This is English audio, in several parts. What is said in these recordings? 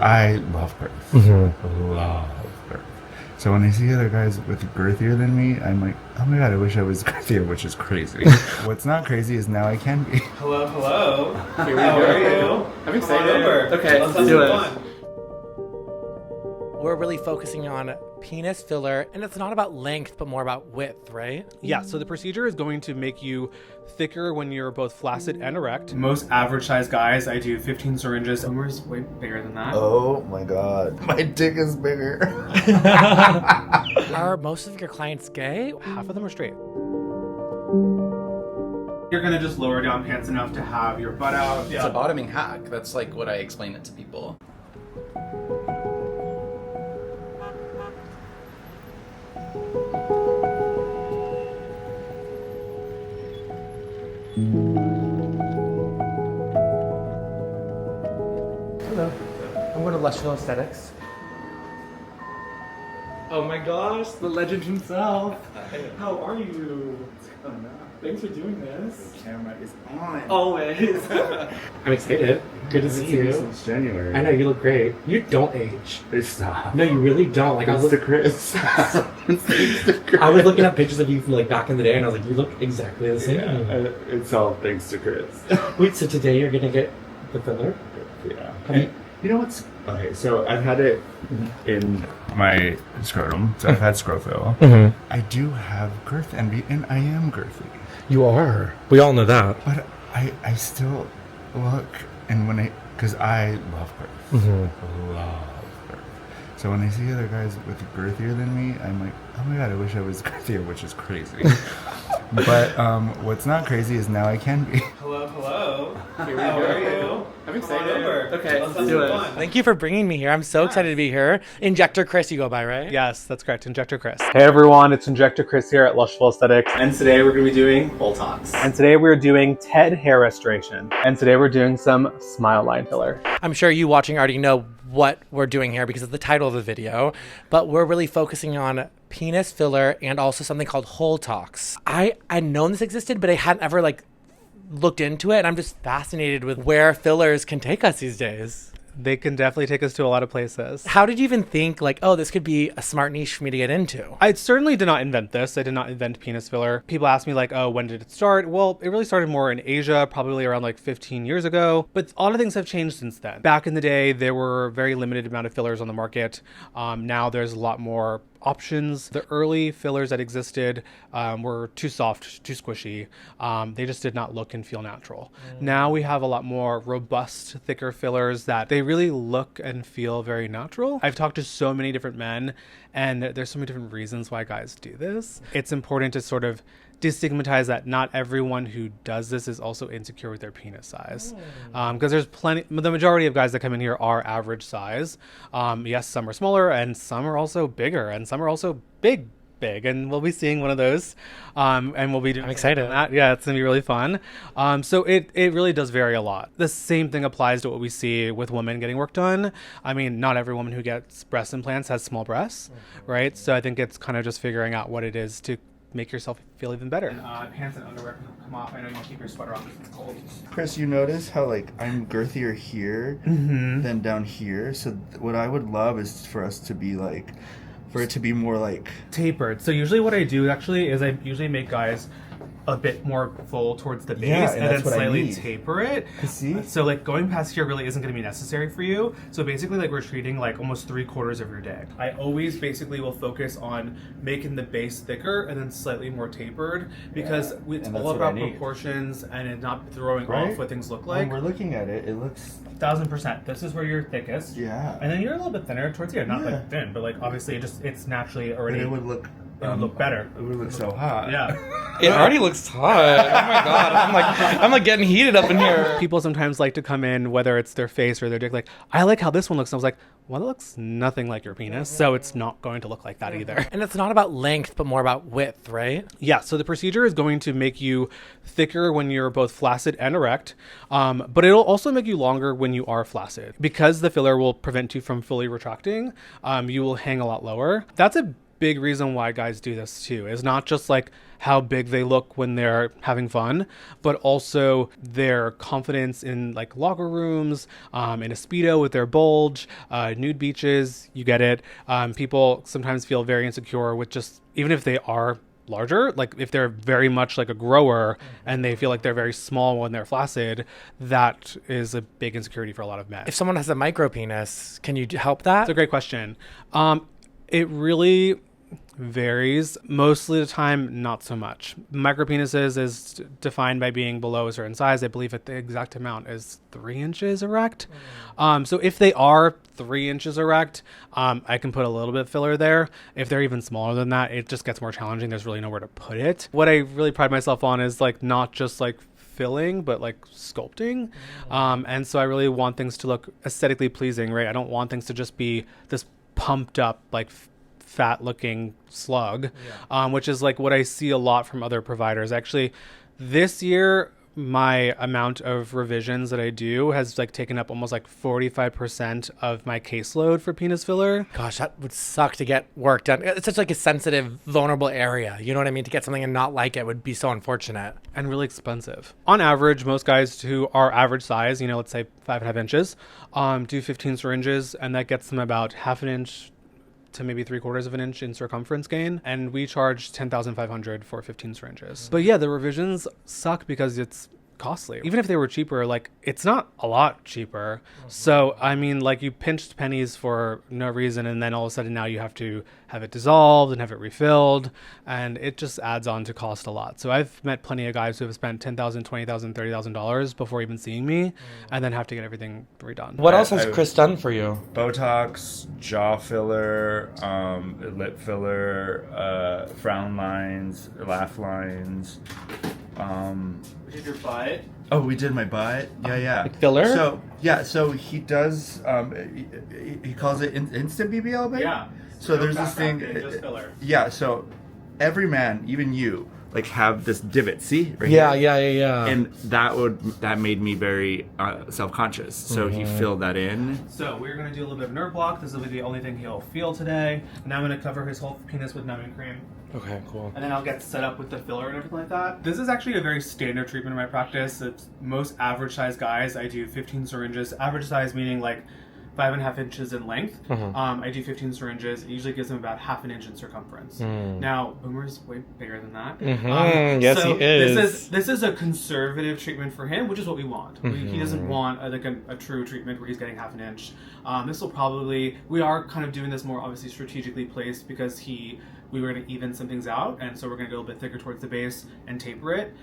I love girth. Love girth. So when I see other guys with girthier than me, I'm like, oh my god, I wish I was girthier, which is crazy. What's not crazy is now I can be. Hello, hello. Here we How go. are you? I'm excited. Come on over. Okay, let's let's have do some it. fun. We're really focusing on penis filler, and it's not about length, but more about width, right? Yeah, so the procedure is going to make you thicker when you're both flaccid and erect. Most average size guys, I do 15 syringes. Someone's way bigger than that. Oh my god, my dick is bigger. Are most of your clients gay? Half of them are straight. You're gonna just lower down pants enough to have your butt out. It's a bottoming hack. That's like what I explain it to people. Hello. I'm going to Lushful Aesthetics. Oh my gosh, the legend himself. How are you? Thanks for doing this. The camera is on. Always. I'm excited. Good to see you. Since January. I know, you look great. You don't age. Stop. No, you really don't. Like, I was Chris. I was looking at pictures of you from like back in the day, and I was like, you look exactly the same. Yeah, it's all thanks to Chris. Wait, so today you're gonna get the filler? Yeah. And you know what's okay? So I've had it in my scrotum. So I've had GirthFill. I do have girth envy, and I am girthy. You are. We all know that. But I still look, and when because I love girth. Love girth. So when I see other guys with girthier than me, I'm like, oh my god, I wish I was girthier, which is crazy. But what's not crazy is now I can be. Hello, hello. Here we How go. are you? I'm Come excited. on over. Okay, let's let's have do some it. fun. Thank you for bringing me here. I'm so excited to be here. InjectorChris, you go by, right? Yes, that's correct. InjectorChris. Hey everyone, it's InjectorChris here at Lushful Aesthetics. And today we're going to be doing HoleTox. And today we're doing TED hair restoration. And today we're doing some smile line filler. I'm sure you watching already know what we're doing here because of the title of the video, but we're really focusing on penis filler and also something called HoleTox. I'd known this existed, but I hadn't ever like looked into it, and I'm just fascinated with where fillers can take us these days. They can definitely take us to a lot of places. How did you even think like, oh, this could be a smart niche for me to get into? I certainly did not invent this. I did not invent penis filler. People ask me like, oh, when did it start? Well, it really started more in Asia, probably around like 15 years ago. But a lot of things have changed since then. Back in the day, there were a very limited amount of fillers on the market. Now there's a lot more options. The early fillers that existed were too soft, too squishy. They just did not look and feel natural. Now we have a lot more robust, thicker fillers that they really look and feel very natural. I've talked to so many different men, and there's so many different reasons why guys do this. It's important to sort of destigmatize that not everyone who does this is also insecure with their penis size. Because there's plenty, the majority of guys that come in here are average size. Yes, some are smaller and some are also bigger and some are also big, and we'll be seeing one of those. And we'll be doing I'm excited. that. Yeah, it's gonna be really fun. So it really does vary a lot. The same thing applies to what we see with women getting work done. I mean, not every woman who gets breast implants has small breasts, right? So I think it's kind of just figuring out what it is to make yourself feel even better. Pants and underwear can come off. I know you want to keep your sweater on because it's cold. Chris, you notice how like I'm girthier here than down here. So what I would love is for us to be like, for it to be more like Tapered. So usually what I do actually is I usually make guys a bit more full towards the base Yeah, and and then that's what I slightly need. taper it. See? So like going past here really isn't going to be necessary for you. So basically like we're treating like almost 3/4 of your day. I always basically will focus on making the base thicker and then slightly more tapered because it's and that's all what I about need. proportions and it not throwing Right? off what things look when like. we're looking at it, it looks 1000%. This is where you're thickest. yeah. And then you're a little bit thinner towards here. Not Yeah. like thin, but like obviously it's naturally And already it would look better. It would look so hot. Yeah. It already looks hot. Oh my god. I'm like getting heated up in here. People sometimes like to come in, whether it's their face or their dick, like, I like how this one looks. And I was like, well, it looks nothing like your penis, so it's not going to look like that either. And it's not about length, but more about width, right? Yeah, so the procedure is going to make you thicker when you're both flaccid and erect, but it'll also make you longer when you are flaccid. Because the filler will prevent you from fully retracting, you will hang a lot lower. That's a big reason why guys do this too. Is not just like how big they look when they're having fun, but also their confidence in like locker rooms, in a Speedo with their bulge, nude beaches, you get it. People sometimes feel very insecure with just, even if they are larger, like if they're very much like a grower and they feel like they're very small when they're flaccid, that is a big insecurity for a lot of men. If someone has a micro penis, can you help that? That's a great question. It really varies. Most of the time, not so much. Micropenises is defined by being below a certain size. I believe that the exact amount is 3 inches erect. So if they are 3 inches erect, I can put a little bit of filler there. If they're even smaller than that, it just gets more challenging. There's really nowhere to put it. What I really pride myself on is like not just like filling, but like sculpting. And so I really want things to look aesthetically pleasing, right? I don't want things to just be this pumped up like fat looking slug, which is like what I see a lot from other providers. Actually, this year my amount of revisions that I do has like taken up almost like 45% of my caseload for penis filler. Gosh, that would suck to get work done. It's such like a sensitive, vulnerable area. You know what I mean? To get something and not like it would be so unfortunate. And really expensive. On average, most guys who are average size, let's say 5.5 inches, do 15 syringes, and that gets them about half an inch to maybe 3/4 of an inch in circumference gain, and we charge $10,500 for 15 syringes. But yeah, the revisions suck because it's costly. Even if they were cheaper, like it's not a lot cheaper. So I mean, like you pinched pennies for no reason, and then all of a sudden now you have to have it dissolved and have it refilled, and it just adds on to cost a lot. So I've met plenty of guys who have spent $10,000, $20,000, $30,000 before even seeing me, and then have to get everything redone. What else has Chris done for you? Botox, jaw filler, lip filler, frown lines, laugh lines. We did your butt. Oh, we did my butt. Yeah. Like filler? So he does. He calls it instant BBL, babe? Yeah. So No there's this thing. just filler. Yeah. So every man, even you, like have this divot. See? Right Yeah. here? And that made me very self-conscious. So he filled that in. So we're going to do a little bit of nerve block. This will be the only thing he'll feel today. And I'm going to cover his whole penis with numbing cream. Okay, cool. And then I'll get set up with the filler and everything like that. This is actually a very standard treatment in my practice. It's most average size guys, I do 15 syringes. Average size meaning like 5.5 inches in length. I do 15 syringes. It usually gives them about half an inch in circumference. Now, Boomer's way bigger than that. Yes, he is. This is a conservative treatment for him, which is what we want. He doesn't want a true treatment where he's getting half an inch. This will probably, we are kind of doing this more obviously strategically placed because we were going to even some things out, and so we're going to go a bit thicker towards the base and taper it.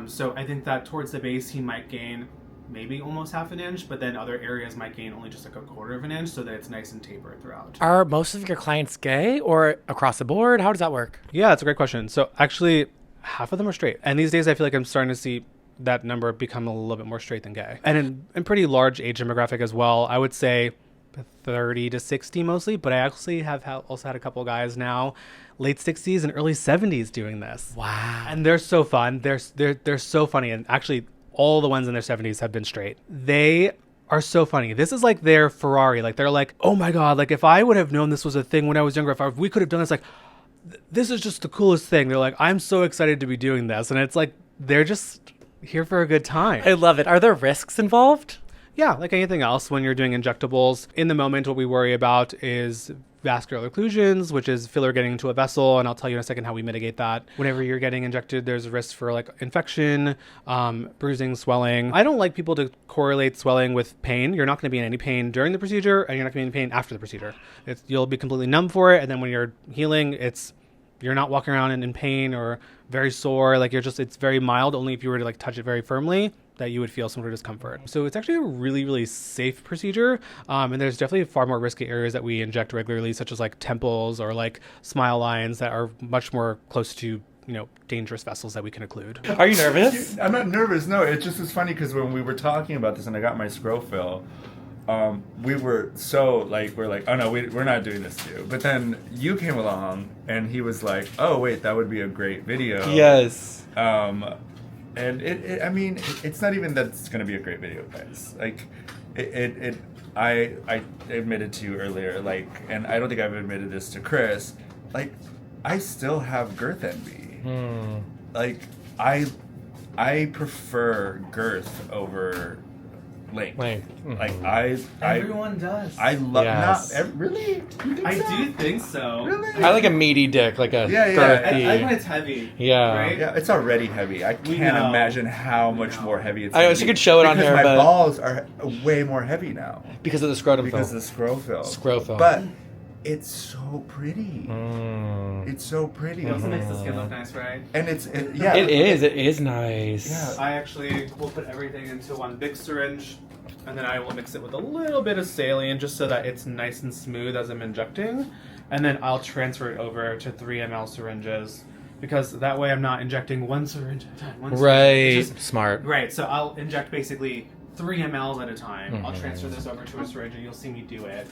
So I think that towards the base he might gain maybe almost half an inch, but then other areas might gain only just like 1/4 of an inch so that it's nice and tapered throughout. Are most of your clients gay or across the board? How does that work? Yeah, that's a great question. So actually, half of them are straight. And these days I feel like I'm starting to see that number become a little bit more straight than gay. And in pretty large age demographic as well. I would say 30 to 60 mostly, but I actually have also had a couple guys now, late 60s and early 70s doing this. Wow. And they're so fun. They're so funny. And actually, all the ones in their 70s have been straight. They are so funny. This is like their Ferrari. Like they're like, oh my God, like if I would have known this was a thing when I was younger, if we could have done this, like this is just the coolest thing. They're like, I'm so excited to be doing this. And it's like, they're just here for a good time. I love it. Are there risks involved? Yeah, like anything else when you're doing injectables. In the moment, what we worry about is vascular occlusions, which is filler getting into a vessel, and I'll tell you in a second how we mitigate that. Whenever you're getting injected, there's a risk for like infection, bruising, swelling. I don't like people to correlate swelling with pain. You're not going to be in any pain during the procedure, and you're not going to be in pain after the procedure. You'll be completely numb for it, and then when you're healing, you're not walking around in pain or very sore. Like it's very mild. Only if you were to like touch it very firmly that you would feel some sort of discomfort. So it's actually a really, really safe procedure. And there's definitely far more risky areas that we inject regularly, such as like temples or like smile lines that are much more close to, dangerous vessels that we can occlude. Are you nervous? I'm not nervous. No, it just is funny because when we were talking about this and I got my scrofill, we were so like, we're like, oh no, we're not doing this too. But then you came along and he was like, oh wait, that would be a great video. Yes. And it's not even that it's going to be a great video, guys. Like, I admitted to you earlier, like, and I don't think I've admitted this to Chris, like, I still have girth envy. Hmm. Like, I prefer girth over length. Like, Everyone does. I love Yes. really? You think I so? do think so. Really? I like a meaty dick, like a Yeah, yeah. girthy. I like when it's heavy. Yeah. Right? Yeah, it's already heavy. I We can't know. imagine how much know. more heavy it's I gonna wish you be. could show it on Because here, my but- balls are way more heavy now. Because of the scrotum Because film. of the scrofill. Scrofill. But it's so pretty. Mm. It's so pretty. It also makes the skin look nice, right? And yeah. It is nice. Yeah. I actually will put everything into one big syringe, and then I will mix it with a little bit of saline just so that it's nice and smooth as I'm injecting. And then I'll transfer it over to 3 ml syringes, because that way I'm not injecting one syringe at a time. One syringe. Right. It's just- Smart. Right, so I'll inject basically 3 mLs at a time. I'll Mhm. transfer this over to a syringe and you'll see me do it.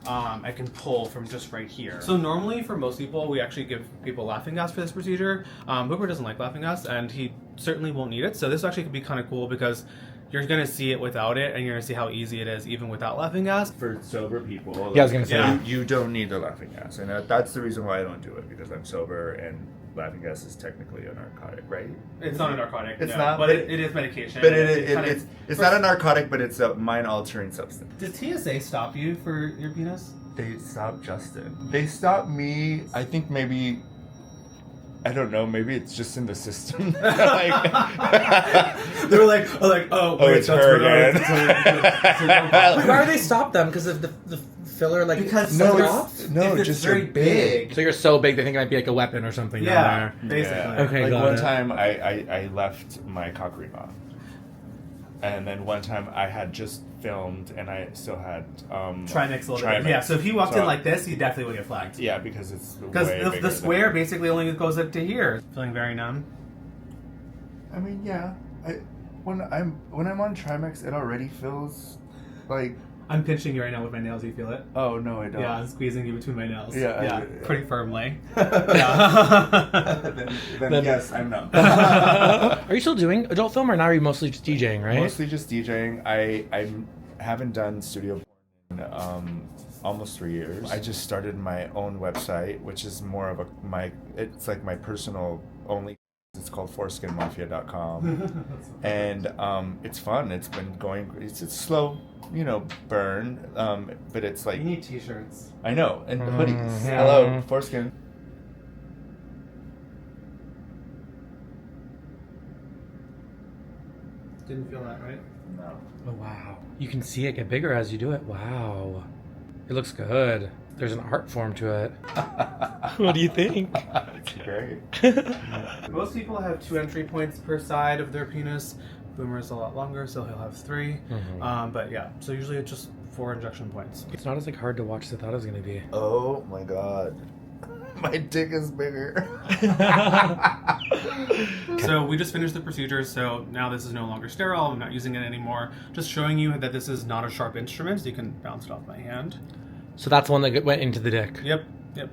I can pull from just right here. So normally for most people, we actually give people laughing gas for this procedure. Hooper doesn't like laughing gas and he certainly won't need it. So this actually could be kind of cool because you're going to see it without it and you're going to see how easy it is even without laughing gas. For sober people, Yeah, I was gonna say. Yeah. you don't need the laughing gas, and that's the reason why I don't do it, because I'm sober and laughing gas is technically a narcotic, right? It's not a narcotic. It's no, not, but but it is medication. But kinda- it's not a narcotic, but it's a mind-altering substance. Did TSA stop you for your penis? They stopped Justin. They stopped me. I think maybe. I don't know. Maybe it's just in the system. They were like, oh, wait, it's her again. Wait, why are they stop them? Because of the filler, like Because No, if it's- it's- no, if it's just very you're big. So you're so big, they think it might be like a weapon or something. Yeah, down basically. Yeah. Okay, Like got one it. time, I left my cock ring on, and then one time I had just filmed, and I still had Trimix a little bit. Trimix. Yeah, so if he walked So- in like this, he definitely would get flagged. Yeah, because it's Because way bigger the than- square basically only goes up to here. Feeling very numb. I mean, yeah. When I'm on Trimix, it already feels like. I'm pinching you right now with my nails. You feel it? Oh no, I don't. Yeah, I'm squeezing you between my nails. Yeah, yeah, I- pretty firmly. Yeah. then yes, I'm numb. Are you still doing adult film, or now are you mostly just DJing, right? Mostly just DJing. I haven't done studio porn in almost 3 years. I just started my own website, which is more of it's like my personal only. It's called foreskinmafia.com. And it's fun. It's been going. It's slow, burn. But it's like You need t-shirts. I know, and hoodies. Yeah. Hello, foreskin. Didn't feel that, right? No. Oh, wow. You can see it get bigger as you do it. Wow. It looks good. There's an art form to it. What do you think? It's great. Most people have 2 entry points per side of their penis. Boomer's a lot longer, so he'll have 3. Mhm. But yeah, so usually it's just 4 injection points. It's not as hard to watch as I thought it was going to be. Oh my god. My dick is bigger. So we just finished the procedure, so now this is no longer sterile. I'm not using it anymore. Just showing you that this is not a sharp instrument, so you can bounce it off my hand. So that's the one that went into the dick. Yep.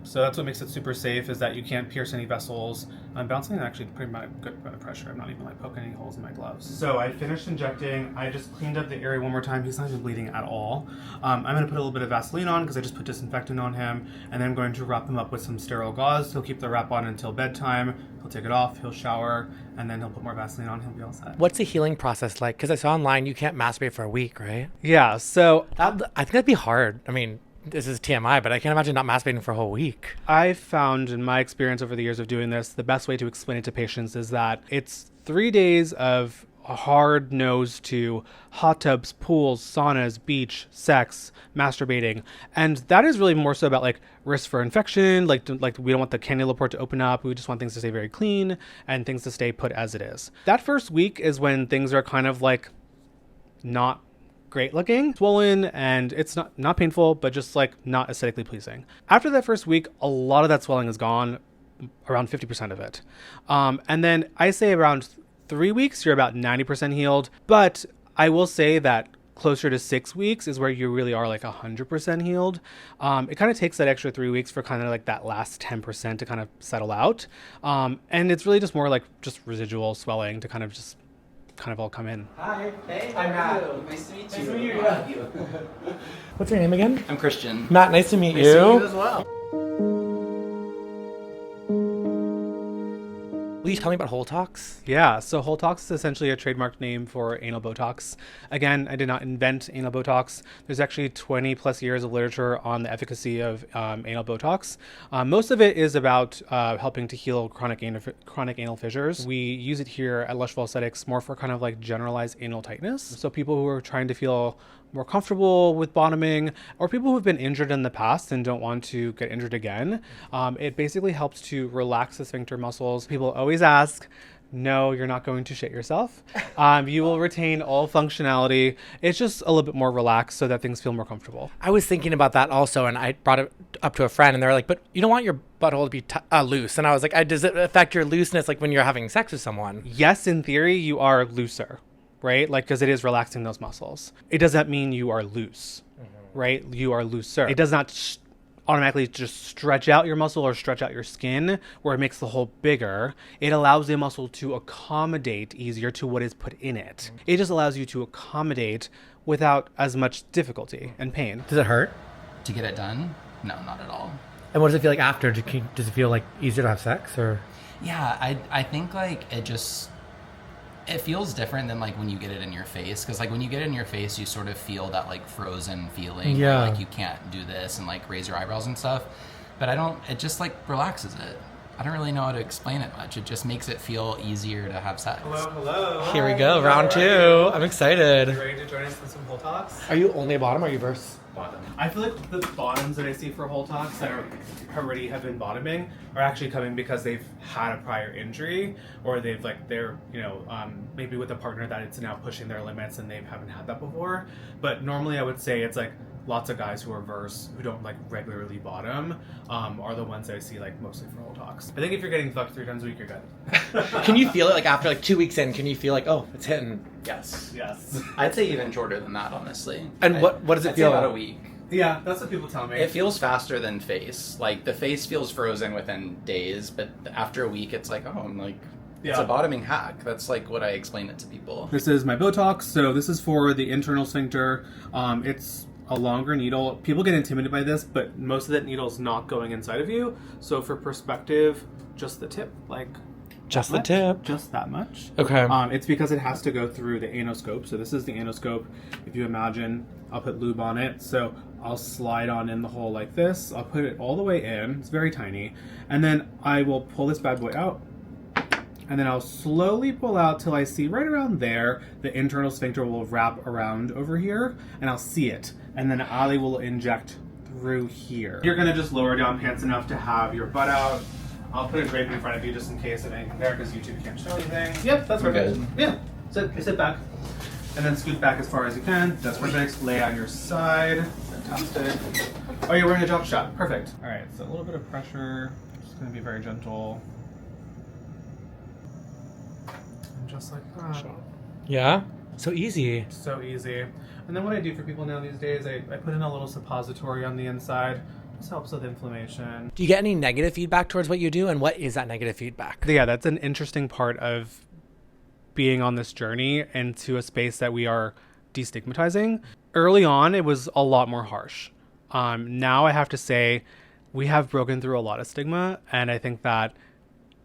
So that's what makes it super safe, is that you can't pierce any vessels. I'm bouncing actually pretty much good amount of pressure. I'm not even like poking any holes in my gloves. So I finished injecting. I just cleaned up the area one more time. He's not even bleeding at all. I'm going to put a little bit of Vaseline on because I just put disinfectant on him. And then I'm going to wrap him up with some sterile gauze. He'll keep the wrap on until bedtime. He'll take it off, he'll shower, and then he'll put more Vaseline on. He'll be all set. What's the healing process like? Because I saw online you can't masturbate for a week, right? Yeah, so I think that'd be hard. I mean, this is TMI, but I can't imagine not masturbating for a whole week. I found in my experience over the years of doing this, the best way to explain it to patients is that it's 3 days of a hard nose to hot tubs, pools, saunas, beach, sex, masturbating. And that is really more so about like risk for infection. Like we don't want the cannula port to open up. We just want things to stay very clean and things to stay put as it is. That first week is when things are kind of like not great looking, swollen, and it's not painful, but just like not aesthetically pleasing. After that first week, a lot of that swelling is gone, around 50% of it. And then I say around 3 weeks, you're about 90% healed. But I will say that closer to 6 weeks is where you really are like 100% healed. It kind of takes that extra 3 weeks for kind of like that last 10% to kind of settle out. And it's really just more like just residual swelling to kind of all come in. Hi. Hey, I'm Matt. Nice to meet you. Nice to meet you. What's your name again? I'm Christian. Matt, nice to meet Nice to meet you you. as well. you tell me about HoleTox? Yeah, so HoleTox is essentially a trademarked name for anal Botox. Again, I did not invent anal Botox. There's actually 20 plus years of literature on the efficacy of anal Botox. Most of it is about helping to heal chronic anal fissures. We use it here at Lushful Aesthetics more for kind of like generalized anal tightness. So people who are trying to feel more comfortable with bottoming, or people who've been injured in the past and don't want to get injured again. It basically helps to relax the sphincter muscles. People always ask, no, you're not going to shit yourself. You will retain all functionality. It's just a little bit more relaxed so that things feel more comfortable. I was thinking about that also, and I brought it up to a friend, and they're like, but you don't want your butthole to be loose. And I was like, does it affect your looseness like when you're having sex with someone? Yes, in theory, you are looser, right? Like, because it is relaxing those muscles. It doesn't mean you are loose, right? You are looser. It does not automatically just stretch out your muscle or stretch out your skin where it makes the hole bigger. It allows the muscle to accommodate easier to what is put in it. It just allows you to accommodate without as much difficulty and pain. Does it hurt? To get it done? No, not at all. And what does it feel like after? Does it feel like easier to have sex, or? Yeah, I think like it feels different than like when you get it in your face, because like when you get it in your face you sort of feel that like frozen feeling where, like you can't do this and like raise your eyebrows and stuff, but it just like relaxes it. I don't really know how to explain it much. It just makes it feel easier to have sex. Hello. Here we go, round 2. I'm excited. You ready to join us for some HoleTox? Are you only a bottom, or are you verse? Bottom. I feel like the bottoms that I see for HoleTox that already have been bottoming are actually coming because they've had a prior injury, or they're maybe with a partner that it's now pushing their limits and they haven't had that before. But normally I would say it's like lots of guys who are verse, who don't like regularly bottom, are the ones that I see like mostly for HoleTox. I think if you're getting fucked 3 times a week, you're good. Can you feel it like after like 2 weeks in? Can you feel like, oh, it's hitting? Yes. Yes. I'd say even shorter than that, honestly. And what does it I'd feel say about like? a week. Yeah, that's what people tell me. It feels faster than face. Like the face feels frozen within days, but after a week it's like, oh, I'm like, it's a bottoming hack. That's like what I explain it to people. This is my Botox. So this is for the internal sphincter. It's a longer needle. People get intimidated by this, but most of that needle is not going inside of you. So for perspective, just the tip, like just the tip, just that much. Okay. It's because it has to go through the anoscope. So this is the anoscope. If you imagine, I'll put lube on it. So I'll slide on in the hole like this. I'll put it all the way in. It's very tiny, and then I will pull this bad boy out. And then I'll slowly pull out till I see right around there, the internal sphincter will wrap around over here, and I'll see it. And then I will inject through here. You're gonna just lower down pants enough to have your butt out. I'll put a drape in front of you just in case of anything there, because YouTube can't show anything. Yep, that's perfect. Yeah, sit back. And then scoot back as far as you can. That's perfect. Lay on your side. Fantastic. Oh, you're wearing a jump shot. Perfect. All right, so a little bit of pressure. Just gonna be very gentle. Just like that. Yeah? So easy. So easy. And then what I do for people now these days, I put in a little suppository on the inside. This helps with inflammation. Do you get any negative feedback towards what you do, and what is that negative feedback? Yeah, that's an interesting part of being on this journey into a space that we are destigmatizing. Early on, it was a lot more harsh. Now I have to say we have broken through a lot of stigma, and I think that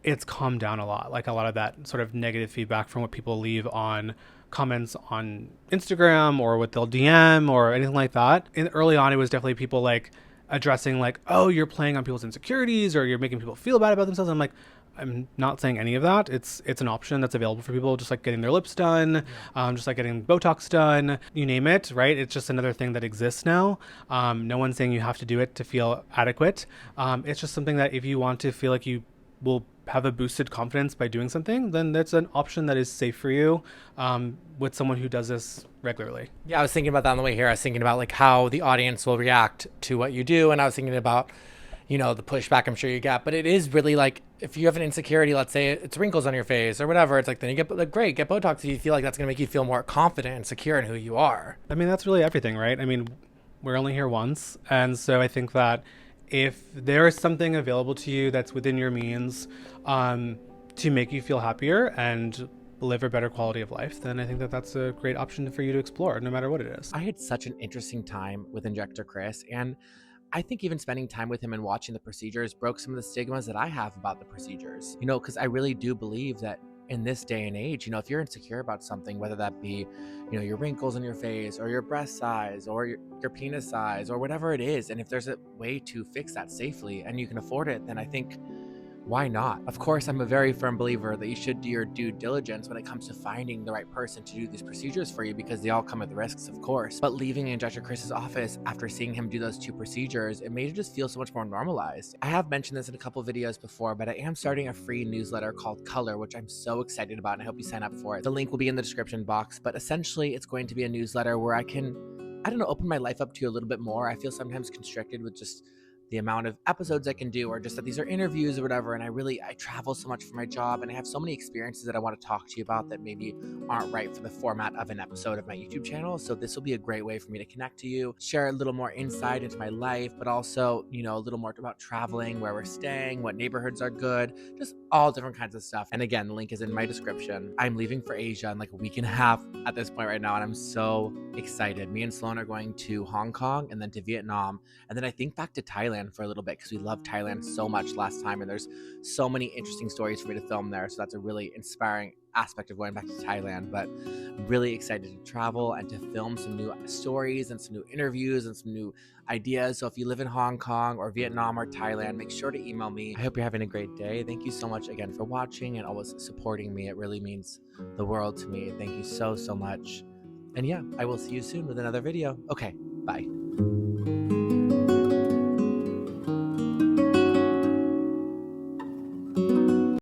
it's calmed down a lot. Like a lot of that sort of negative feedback from what people leave on comments on Instagram or what they'll DM or anything like that. Early on, it was definitely people like addressing like, oh, you're playing on people's insecurities or you're making people feel bad about themselves. I'm like, I'm not saying any of that. It's an option that's available for people, just like getting their lips done, just like getting Botox done, you name it, right? It's just another thing that exists now. No one's saying you have to do it to feel adequate. It's just something that if you want to feel like you will have a boosted confidence by doing something, then that's an option that is safe for you with someone who does this regularly. Yeah, I was thinking about that on the way here. I was thinking about like how the audience will react to what you do. And I was thinking about, you know, the pushback I'm sure you get. But it is really like, if you have an insecurity, let's say it's wrinkles on your face or whatever, it's like, then you get like, great, get Botox if you feel like that's going to make you feel more confident and secure in who you are. I mean, that's really everything, right? I mean, we're only here once. And so I think that if there is something available to you that's within your means to make you feel happier and live a better quality of life, then I think that that's a great option for you to explore, no matter what it is. I had such an interesting time with InjectorChris, and I think even spending time with him and watching the procedures broke some of the stigmas that I have about the procedures, you know, because I really do believe that in this day and age, you know, if you're insecure about something, whether that be, you know, your wrinkles in your face or your breast size or your penis size or whatever it is, and if there's a way to fix that safely and you can afford it, then I think, why not? Of course, I'm a very firm believer that you should do your due diligence when it comes to finding the right person to do these procedures for you, because they all come with risks, of course. But leaving InjectorChris's office after seeing him do those 2 procedures, it made it just feel so much more normalized. I have mentioned this in a couple videos before, but I am starting a free newsletter called Color, which I'm so excited about, and I hope you sign up for it. The link will be in the description box, but essentially it's going to be a newsletter where I can, I don't know, open my life up to you a little bit more. I feel sometimes constricted with just the amount of episodes I can do, or just that these are interviews or whatever. And I travel so much for my job, and I have so many experiences that I want to talk to you about that maybe aren't right for the format of an episode of my YouTube channel. So this will be a great way for me to connect to you, share a little more insight into my life, but also, you know, a little more about traveling, where we're staying, what neighborhoods are good, just all different kinds of stuff. And again, the link is in my description. I'm leaving for Asia in like a week and a half at this point right now, and I'm so excited. Me and Sloan are going to Hong Kong and then to Vietnam, and then I think back to Thailand for a little bit, because we loved Thailand so much last time, and there's so many interesting stories for me to film there. So that's a really inspiring aspect of going back to Thailand. But I'm really excited to travel and to film some new stories and some new interviews and some new ideas. So if you live in Hong Kong or Vietnam or Thailand, make sure to email me. I hope you're having a great day. Thank you so much again for watching and always supporting me. It really means the world to me. Thank you so much. And yeah, I will see you soon with another video. Okay, bye.